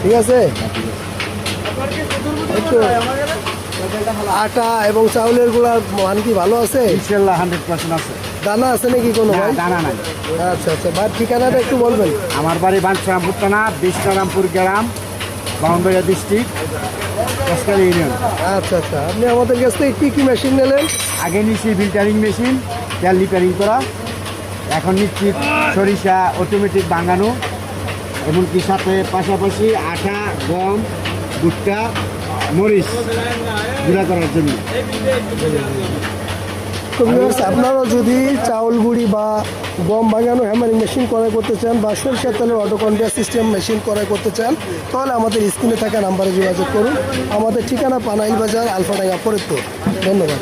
ঠিক আছে। একটু আটা এবং চাউলের গুঁড়ার মান কি ভালো আছে? ইনশাআল্লাহ 100% আছে। দানা আছে নাকি কোনো না, ভাই? দানা নাই। আচ্ছা আচ্ছা ভাই, ঠিকানাটা একটু বলবেন। আমার বাড়ি বাঞ্ছারামপুর থানা, বিষ্ণুরামপুর গ্রাম, ব্রাহ্মণবাড়িয়া ডিস্ট্রিক্ট, কসকালী ইউনিয়ন। আচ্ছা আচ্ছা, আপনি আমাদের কাছ থেকে কী কী মেশিন নিলেন? আগে নিচ্ছি ফিল্টারিং মেশিন, তেল রিপেয়ারিং করা। এখন নিচ্ছি সরিষা অটোমেটিক ভাঙানো, এমনকি সাথে পাশাপাশি আটা, গম, ভুট্টা, মরিচ গুঁড়া করার জন্য। তো ভিউয়ার্স, আপনারাও যদি চাউল গুঁড়ি বা গম ভাঙানো হ্যামারিং মেশিন ক্রয় করতে চান বা সরিষার তেলের অটো কনভেয়ার সিস্টেম মেশিন ক্রয় করতে চান, তাহলে আমাদের স্ক্রিনে থাকা নাম্বারে যোগাযোগ করুন। আমাদের ঠিকানা পানাইল বাজার, আলফাডাঙ্গা, ফরিদপুর। ধন্যবাদ।